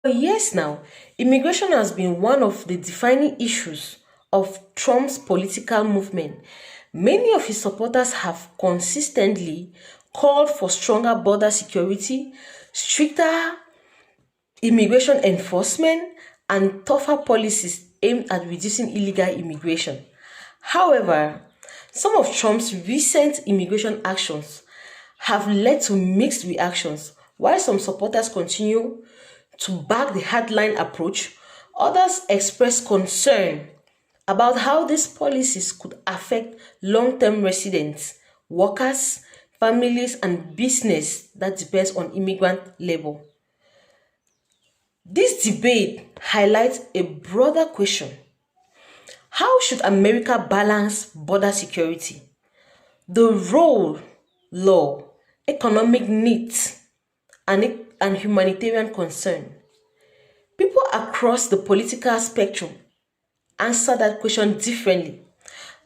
For years now, immigration has been one of the defining issues of Trump's political movement. Many of his supporters have consistently called for stronger border security, stricter immigration enforcement, and tougher policies aimed at reducing illegal immigration. However, some of Trump's recent immigration actions have led to mixed reactions. While some supporters continue to back the hardline approach, others express concern about how these policies could affect long term residents, workers, families, and business that depends on immigrant labor. This debate highlights a broader question: how should America balance border security, the role, law, economic needs, and humanitarian concern? People across the political spectrum answer that question differently,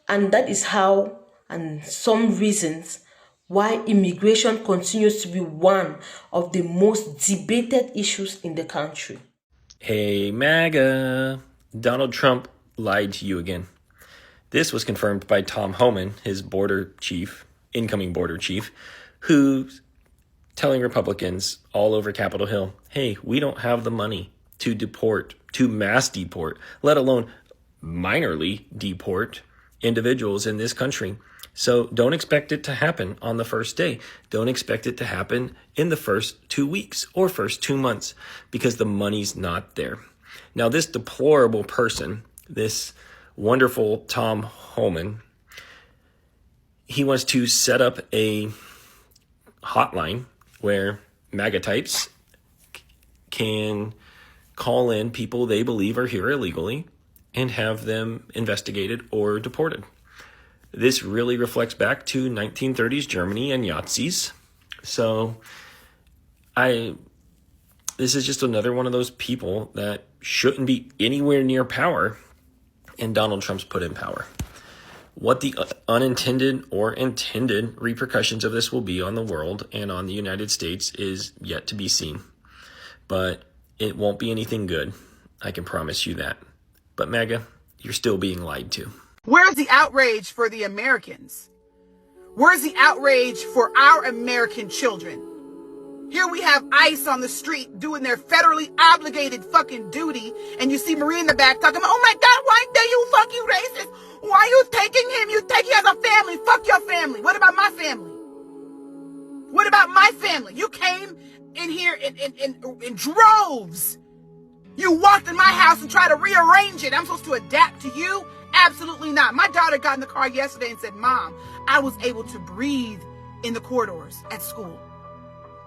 and that is how, and some reasons, why immigration continues to be one of the most debated issues in the country. Hey, Maga. Donald Trump lied to you again. This was confirmed by Tom Homan, his incoming border chief, who's telling Republicans all over Capitol Hill, hey, we don't have the money to mass deport, let alone minorly deport individuals in this country. So don't expect it to happen on the first day. Don't expect it to happen in the first 2 weeks or first 2 months because the money's not there. Now, this deplorable person, this wonderful Tom Homan, he wants to set up a hotline where MAGA types can call in people they believe are here illegally and have them investigated or deported. This really reflects back to 1930s Germany and Nazis. So this is just another one of those people that shouldn't be anywhere near power, and Donald Trump's put in power. What the unintended or intended repercussions of this will be on the world and on the United States is yet to be seen. But it won't be anything good. I can promise you that. But MAGA, you're still being lied to. Where's the outrage for the Americans? Where's the outrage for our American children? Here we have ICE on the street doing their federally obligated fucking duty, and you see Marie in the back talking about, oh my God, why dare you fucking racist? Why are you taking him? You take him as a family. Fuck your family. What about my family? What about my family? You came in here in droves. You walked in my house and tried to rearrange it. I'm supposed to adapt to you? Absolutely not. My daughter got in the car yesterday and said, Mom, I was able to breathe in the corridors at school.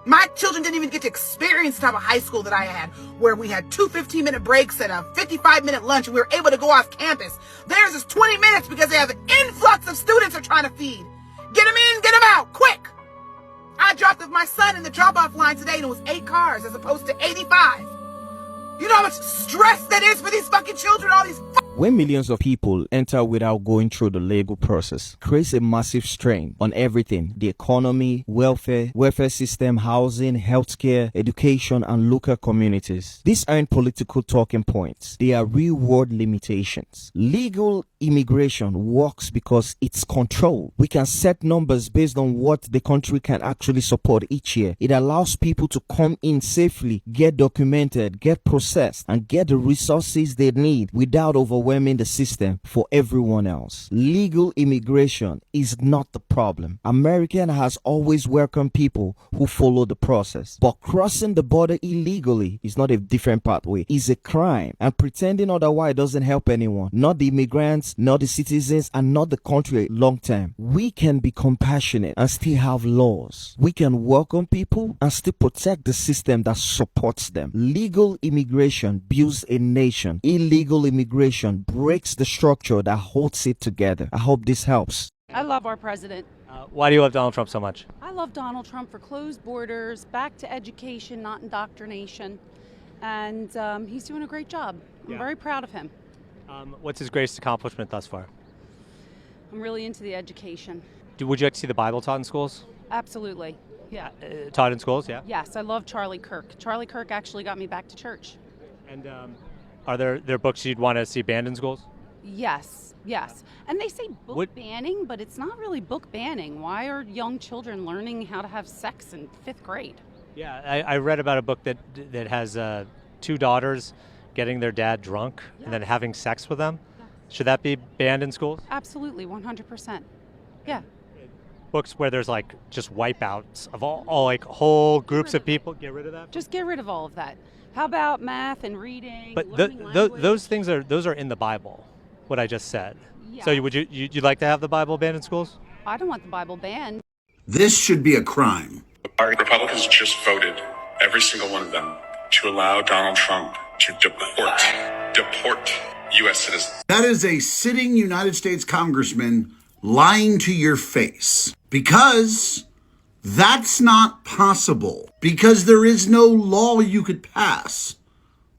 My children didn't even get to experience the type of high school that I had, where we had two 15-minute breaks and a 55-minute lunch, and we were able to go off campus. Theirs is 20 minutes because they have an influx of students they're trying to feed. Get them in, get them out, quick. I dropped off my son in the drop-off line today, and it was 8 cars as opposed to 85. You know how much stress that is for these fucking children, all these When millions of people enter without going through the legal process, creates a massive strain on everything: the economy, welfare system, housing, healthcare, education, and local communities. These aren't political talking points. They are real-world limitations. Legal immigration works because it's controlled. We can set numbers based on what the country can actually support each year. It allows people to come in safely, get documented, get processed, and get the resources they need without overwhelming the system for everyone else. Legal immigration is not the problem. America has always welcomed people who follow the process. But crossing the border illegally is not a different pathway. It's a crime. And pretending otherwise doesn't help anyone. Not the immigrants, not the citizens, and not the country long term. We can be compassionate and still have laws. We can welcome people and still protect the system that supports them. Legal immigration builds a nation. Illegal immigration breaks the structure that holds it together. I hope this helps. I love our president. Why do you love Donald Trump so much? I love Donald Trump for closed borders, back to education, not indoctrination. And he's doing a great job. I'm very proud of him. What's his greatest accomplishment thus far? I'm really into the education. Would you like to see the Bible taught in schools? Absolutely. Yeah. Taught in schools, yeah. Yes, I love Charlie Kirk. Charlie Kirk actually got me back to church. And are there books you'd want to see banned in schools? Yes, yes. And they say book What- banning, but it's not really book banning. Why are young children learning how to have sex in 5th grade? Yeah, I read about a book that has 2 daughters getting their dad drunk and then having sex with them. Should that be banned in schools? Absolutely, 100%. Yeah. Books where there's like just wipeouts of all like whole groups of people. Get rid of that. Just get rid of all of that. How about math and reading? But learning language? those things are in the Bible. What I just said. Yeah. So you'd like to have the Bible banned in schools? I don't want the Bible banned. This should be a crime. Our Republicans just voted, every single one of them, to allow Donald Trump to deport U.S. citizens. That is a sitting United States congressman lying to your face. Because that's not possible. Because there is no law you could pass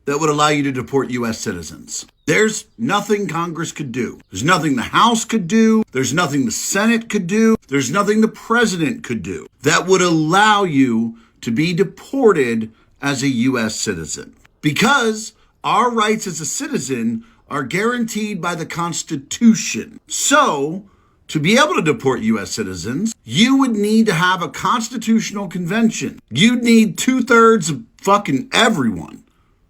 that would allow you to deport U.S. citizens. There's nothing Congress could do. There's nothing the House could do. There's nothing the Senate could do. There's nothing the president could do that would allow you to be deported as a U.S. citizen. Because our rights as a citizen are guaranteed by the Constitution. So, to be able to deport U.S. citizens, you would need to have a constitutional convention. You'd need 2/3 of fucking everyone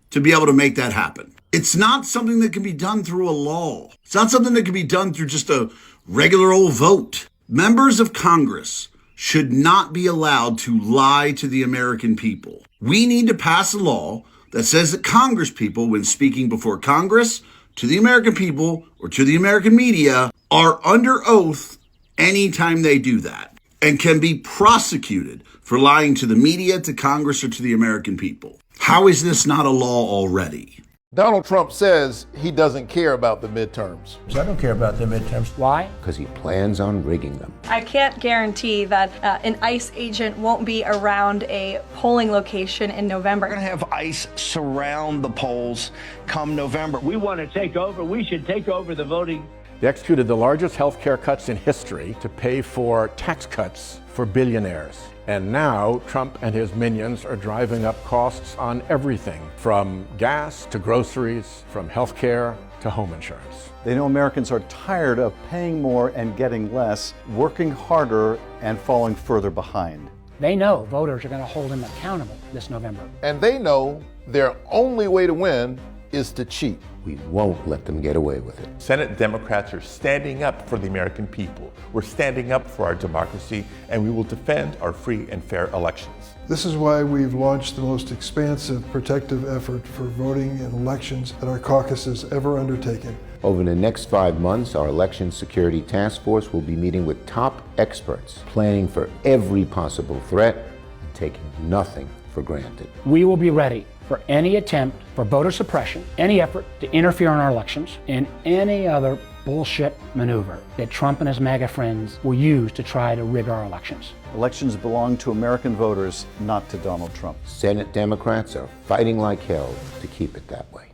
to be able to make that happen. It's not something that can be done through a law. It's not something that can be done through just a regular old vote. Members of Congress should not be allowed to lie to the American people. We need to pass a law that says that Congress people, when speaking before Congress, to the American people, or to the American media, are under oath anytime they do that and can be prosecuted for lying to the media, to Congress, or to the American people. How is this not a law already? Donald Trump says he doesn't care about the midterms. I don't care about the midterms. Why? Because he plans on rigging them. I can't guarantee that an ICE agent won't be around a polling location in November. We're going to have ICE surround the polls come November. We want to take over. We should take over the voting. They executed the largest health care cuts in history to pay for tax cuts for billionaires. And now Trump and his minions are driving up costs on everything from gas to groceries, from health care to home insurance. They know Americans are tired of paying more and getting less, working harder and falling further behind. They know voters are going to hold them accountable this November. And they know their only way to win is to cheat. We won't let them get away with it. Senate Democrats are standing up for the American people. We're standing up for our democracy, and we will defend our free and fair elections. This is why we've launched the most expansive protective effort for voting in elections that our caucus has ever undertaken. Over the next 5 months, our Election Security Task Force will be meeting with top experts, planning for every possible threat and taking nothing for granted. We will be ready for any attempt for voter suppression, any effort to interfere in our elections, and any other bullshit maneuver that Trump and his MAGA friends will use to try to rig our elections. Elections belong to American voters, not to Donald Trump. Senate Democrats are fighting like hell to keep it that way.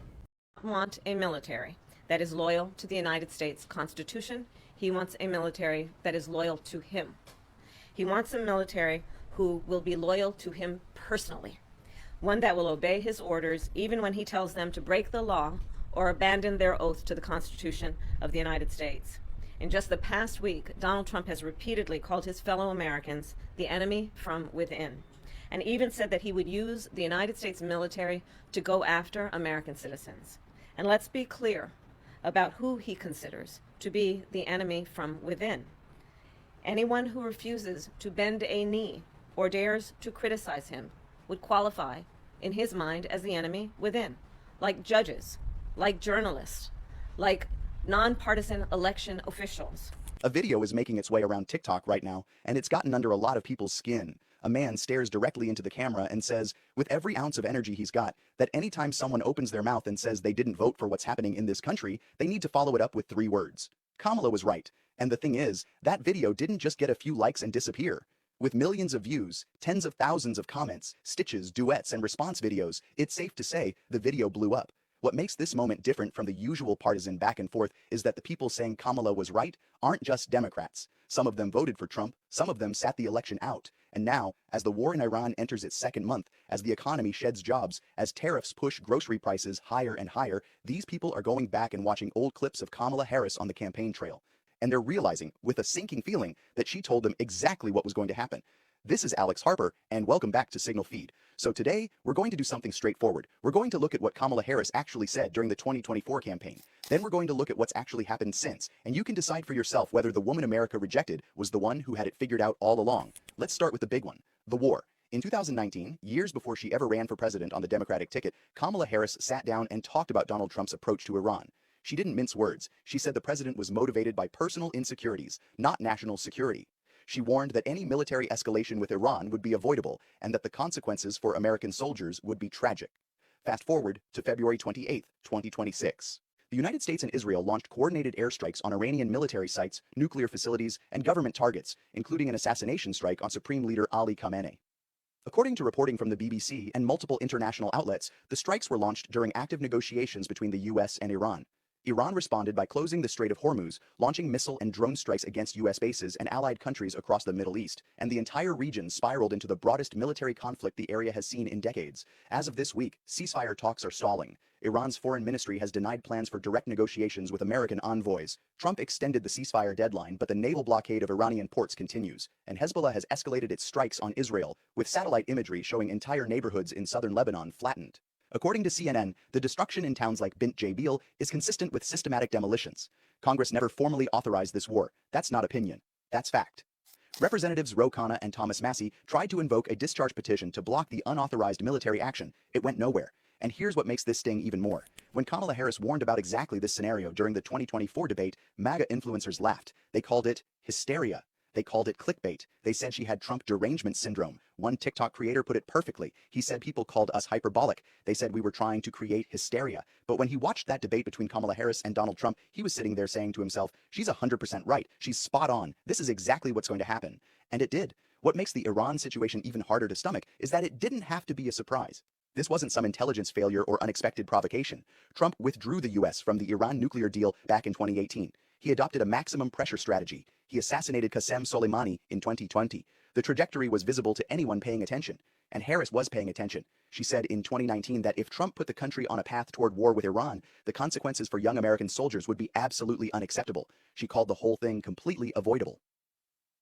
I want a military that is loyal to the United States Constitution. He wants a military that is loyal to him. He wants a military who will be loyal to him personally. One that will obey his orders even when he tells them to break the law or abandon their oath to the Constitution of the United States. In just the past week, Donald Trump has repeatedly called his fellow Americans the enemy from within, and even said that he would use the United States military to go after American citizens. And let's be clear about who he considers to be the enemy from within. Anyone who refuses to bend a knee or dares to criticize him would qualify, in his mind, as the enemy within, like judges, like journalists, like nonpartisan election officials. A video is making its way around TikTok right now, and it's gotten under a lot of people's skin. A man stares directly into the camera and says, with every ounce of energy he's got, that anytime someone opens their mouth and says they didn't vote for what's happening in this country, they need to follow it up with 3 words. Kamala was right. And the thing is, that video didn't just get a few likes and disappear. With millions of views, tens of thousands of comments, stitches, duets, and response videos, it's safe to say the video blew up. What makes this moment different from the usual partisan back and forth is that the people saying Kamala was right aren't just Democrats. Some of them voted for Trump, some of them sat the election out. And now, as the war in Iran enters its second month, as the economy sheds jobs, as tariffs push grocery prices higher and higher, these people are going back and watching old clips of Kamala Harris on the campaign trail. And they're realizing, with a sinking feeling, that she told them exactly what was going to happen. This is Alex Harper, and welcome back to Signal Feed. So today, we're going to do something straightforward. We're going to look at what Kamala Harris actually said during the 2024 campaign. Then we're going to look at what's actually happened since, and you can decide for yourself whether the woman America rejected was the one who had it figured out all along. Let's start with the big one, the war. In 2019, years before she ever ran for president on the Democratic ticket, Kamala Harris sat down and talked about Donald Trump's approach to Iran. She didn't mince words. She said the president was motivated by personal insecurities, not national security. She warned that any military escalation with Iran would be avoidable and that the consequences for American soldiers would be tragic. Fast forward to February 28, 2026. The United States and Israel launched coordinated airstrikes on Iranian military sites, nuclear facilities, and government targets, including an assassination strike on Supreme Leader Ali Khamenei. According to reporting from the BBC and multiple international outlets, the strikes were launched during active negotiations between the US and Iran. Iran responded by closing the Strait of Hormuz, launching missile and drone strikes against US bases and allied countries across the Middle East, and the entire region spiraled into the broadest military conflict the area has seen in decades. As of this week, ceasefire talks are stalling. Iran's foreign ministry has denied plans for direct negotiations with American envoys. Trump extended the ceasefire deadline, but the naval blockade of Iranian ports continues, and Hezbollah has escalated its strikes on Israel, with satellite imagery showing entire neighborhoods in southern Lebanon flattened. According to CNN, the destruction in towns like Bint Jbeil is consistent with systematic demolitions. Congress never formally authorized this war. That's not opinion. That's fact. Representatives Ro Khanna and Thomas Massie tried to invoke a discharge petition to block the unauthorized military action. It went nowhere. And here's what makes this sting even more. When Kamala Harris warned about exactly this scenario during the 2024 debate, MAGA influencers laughed. They called it hysteria. They called it clickbait. They said she had Trump derangement syndrome. One TikTok creator put it perfectly. He said people called us hyperbolic. They said we were trying to create hysteria. But when he watched that debate between Kamala Harris and Donald Trump, he was sitting there saying to himself, she's 100% right. She's spot on. This is exactly what's going to happen. And it did. What makes the Iran situation even harder to stomach is that it didn't have to be a surprise. This wasn't some intelligence failure or unexpected provocation. Trump withdrew the US from the Iran nuclear deal back in 2018. He adopted a maximum pressure strategy. He assassinated Qasem Soleimani in 2020. The trajectory was visible to anyone paying attention. And Harris was paying attention. She said in 2019 that if Trump put the country on a path toward war with Iran, the consequences for young American soldiers would be absolutely unacceptable. She called the whole thing completely avoidable.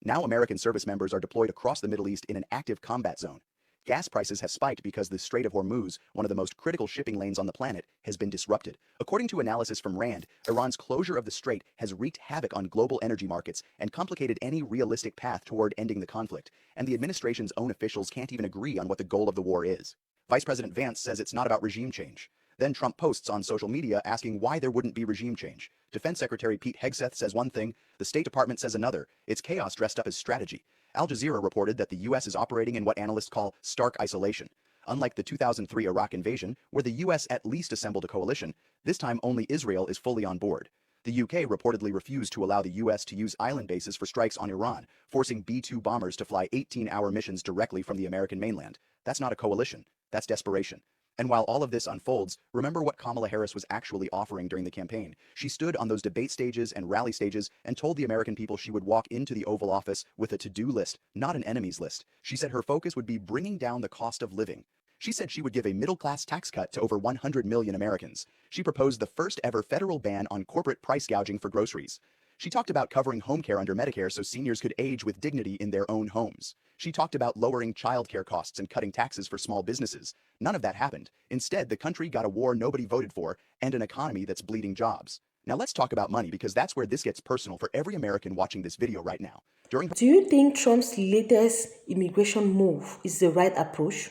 Now American service members are deployed across the Middle East in an active combat zone. Gas prices have spiked because the Strait of Hormuz, one of the most critical shipping lanes on the planet, has been disrupted. According to analysis from RAND, Iran's closure of the strait has wreaked havoc on global energy markets and complicated any realistic path toward ending the conflict. And the administration's own officials can't even agree on what the goal of the war is. Vice President Vance says it's not about regime change. Then Trump posts on social media asking why there wouldn't be regime change. Defense Secretary Pete Hegseth says one thing, the State Department says another. It's chaos dressed up as strategy. Al Jazeera reported that the U.S. is operating in what analysts call stark isolation. Unlike the 2003 Iraq invasion, where the U.S. at least assembled a coalition, this time only Israel is fully on board. The UK reportedly refused to allow the US to use island bases for strikes on Iran, forcing B-2 bombers to fly 18-hour missions directly from the American mainland. That's not a coalition. That's desperation. And while all of this unfolds, remember what Kamala Harris was actually offering during the campaign. She stood on those debate stages and rally stages and told the American people she would walk into the Oval Office with a to-do list, not an enemies list. She said her focus would be bringing down the cost of living. She said she would give a middle-class tax cut to over 100 million Americans. She proposed the first ever federal ban on corporate price gouging for groceries. She talked about covering home care under Medicare so seniors could age with dignity in their own homes. She talked about lowering childcare costs and cutting taxes for small businesses. None of that happened. Instead, the country got a war nobody voted for and an economy that's bleeding jobs. Now let's talk about money because that's where this gets personal for every American watching this video right now. Do you think Trump's latest immigration move is the right approach?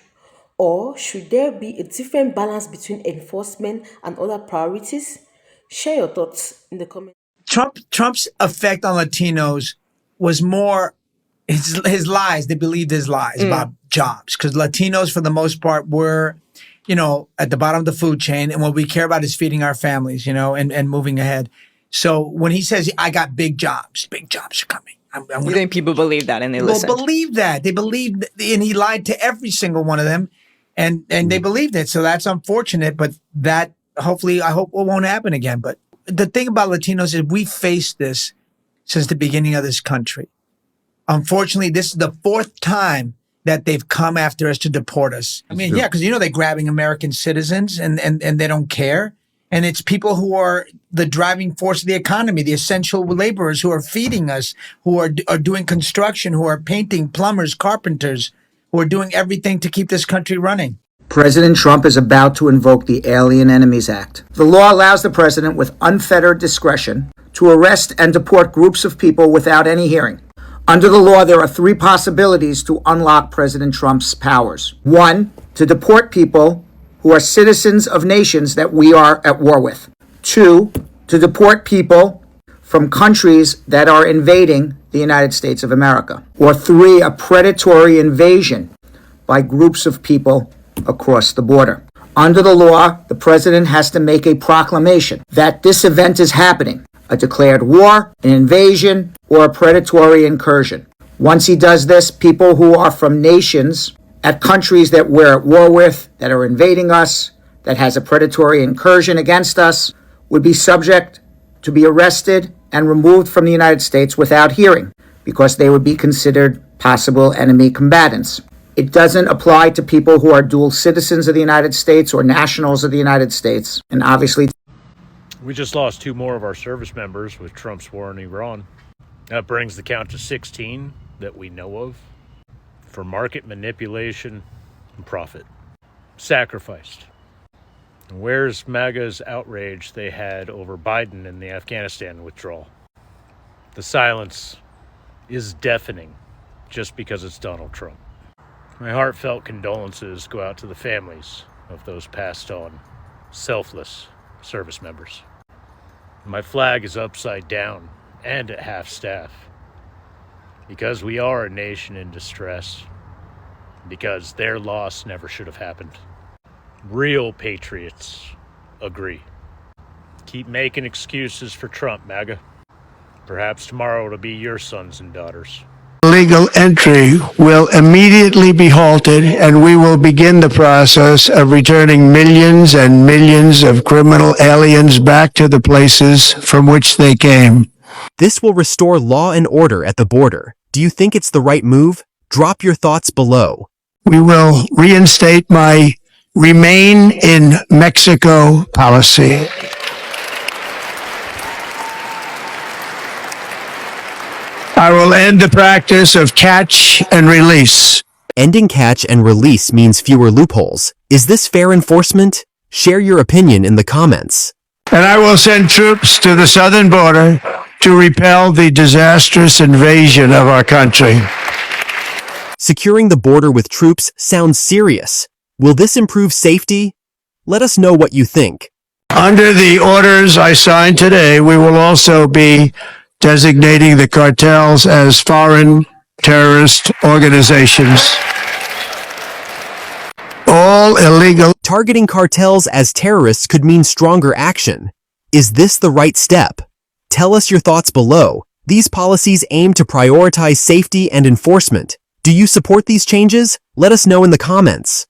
Or should there be a different balance between enforcement and other priorities? Share your thoughts in the comments. Trump's effect on Latinos was more his lies. They believed his lies about jobs because Latinos, for the most part, were, at the bottom of the food chain. And what we care about is feeding our families, and moving ahead. So when he says, I got big jobs are coming. You think people believe that and they listen? People believe that. They believed, and he lied to every single one of them. And they believed it. So that's unfortunate, but that hopefully, I hope it won't happen again. But the thing about Latinos is we faced this since the beginning of this country. Unfortunately, this is the fourth time that they've come after us to deport us. I mean, yeah, because they're grabbing American citizens and they don't care. And it's people who are the driving force of the economy, the essential laborers who are feeding us, who are doing construction, who are painting, plumbers, carpenters, who are doing everything to keep this country running. President Trump is about to invoke the Alien Enemies Act. The law allows the president with unfettered discretion to arrest and deport groups of people without any hearing. Under the law, there are three possibilities to unlock President Trump's powers. One, to deport people who are citizens of nations that we are at war with. Two, to deport people from countries that are invading the United States of America. Or three, a predatory invasion by groups of people across the border. Under the law, the president has to make a proclamation that this event is happening, a declared war, an invasion, or a predatory incursion. Once he does this, people who are from nations at countries that we're at war with, that are invading us, that has a predatory incursion against us, would be subject to be arrested and removed from the United States without hearing, because they would be considered possible enemy combatants. It doesn't apply to people who are dual citizens of the United States or nationals of the United States. And obviously, we just lost 2 more of our service members with Trump's war in Iran. That brings the count to 16 that we know of for market manipulation and profit. Sacrificed. And where's MAGA's outrage they had over Biden and the Afghanistan withdrawal? The silence is deafening just because it's Donald Trump. My heartfelt condolences go out to the families of those passed on, selfless service members. My flag is upside down and at half staff because we are a nation in distress, because their loss never should have happened. Real patriots agree. Keep making excuses for Trump, MAGA. Perhaps tomorrow it'll be your sons and daughters. Legal entry will immediately be halted, and we will begin the process of returning millions and millions of criminal aliens back to the places from which they came. This will restore law and order at the border. Do you think it's the right move? Drop your thoughts below. We will reinstate my Remain in Mexico policy. I will end the practice of catch and release. Ending catch and release means fewer loopholes. Is this fair enforcement? Share your opinion in the comments. And I will send troops to the southern border to repel the disastrous invasion of our country. Securing the border with troops sounds serious. Will this improve safety? Let us know what you think. Under the orders I signed today, we will also be designating the cartels as foreign terrorist organizations. All illegal. Targeting cartels as terrorists could mean stronger action. Is this the right step? Tell us your thoughts below. These policies aim to prioritize safety and enforcement. Do you support these changes? Let us know in the comments.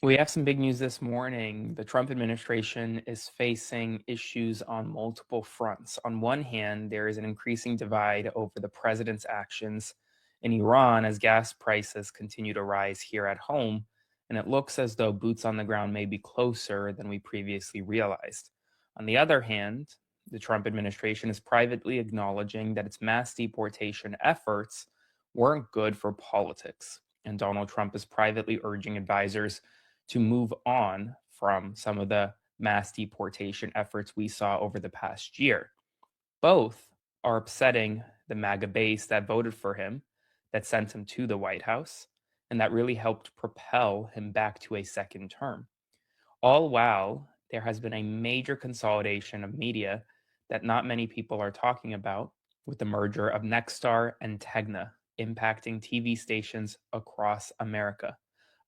We have some big news this morning. The Trump administration is facing issues on multiple fronts. On one hand, there is an increasing divide over the president's actions in Iran as gas prices continue to rise here at home, and it looks as though boots on the ground may be closer than we previously realized. On the other hand, the Trump administration is privately acknowledging that its mass deportation efforts weren't good for politics, and Donald Trump is privately urging advisors to move on from some of the mass deportation efforts we saw over the past year. Both are upsetting the MAGA base that voted for him, that sent him to the White House, and that really helped propel him back to a second term. All while there has been a major consolidation of media that not many people are talking about, with the merger of Nexstar and Tegna impacting TV stations across America.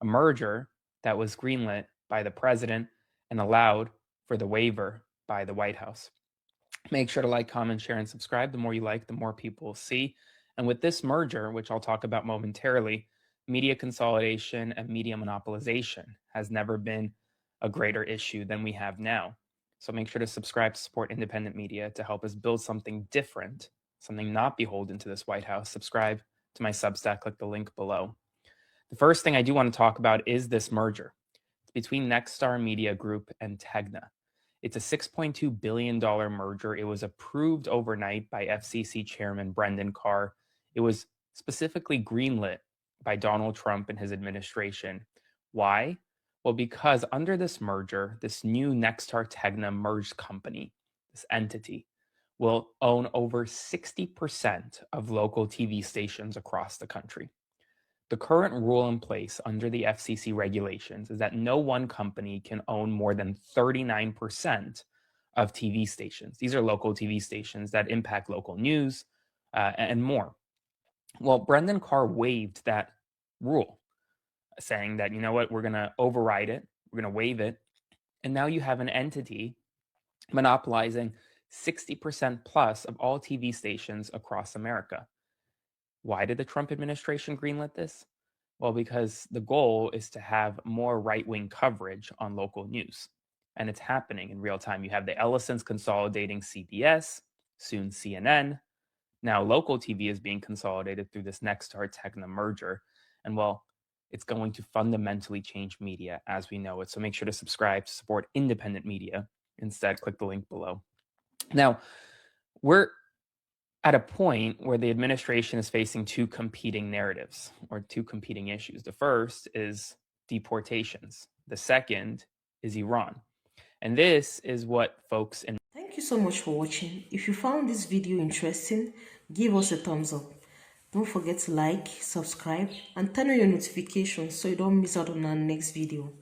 A merger that was greenlit by the president and allowed for the waiver by the White House. Make sure to like, comment, share, and subscribe. The more you like, the more people will see. And with this merger, which I'll talk about momentarily, media consolidation and media monopolization has never been a greater issue than we have now. So make sure to subscribe to support independent media to help us build something different, something not beholden to this White House. Subscribe to my Substack, click the link below. The first thing I do want to talk about is this merger. It's between Nexstar Media Group and Tegna. It's a $6.2 billion merger. It was approved overnight by FCC Chairman Brendan Carr. It was specifically greenlit by Donald Trump and his administration. Why? Well, because under this merger, this new Nexstar Tegna merged company, this entity, will own over 60% of local TV stations across the country. The current rule in place under the FCC regulations is that no one company can own more than 39% of TV stations. These are local TV stations that impact local news and more. Well, Brendan Carr waived that rule, saying that, you know what, we're going to override it, we're going to waive it, and now you have an entity monopolizing 60% plus of all TV stations across America. Why did the Trump administration greenlit this? Well, because the goal is to have more right-wing coverage on local news. And it's happening in real time. You have the Ellisons consolidating CBS, soon CNN. Now local TV is being consolidated through this Nexstar Tegna merger. And well, it's going to fundamentally change media as we know it. So make sure to subscribe to support independent media. Instead, click the link below. Now, we're at a point where the administration is facing two competing narratives or two competing issues. The first is deportations. The second is Iran. And this is what folks in... Thank you so much for watching. If you found this video interesting, give us a thumbs up. Don't forget to like, subscribe, and turn on your notifications so you don't miss out on our next video.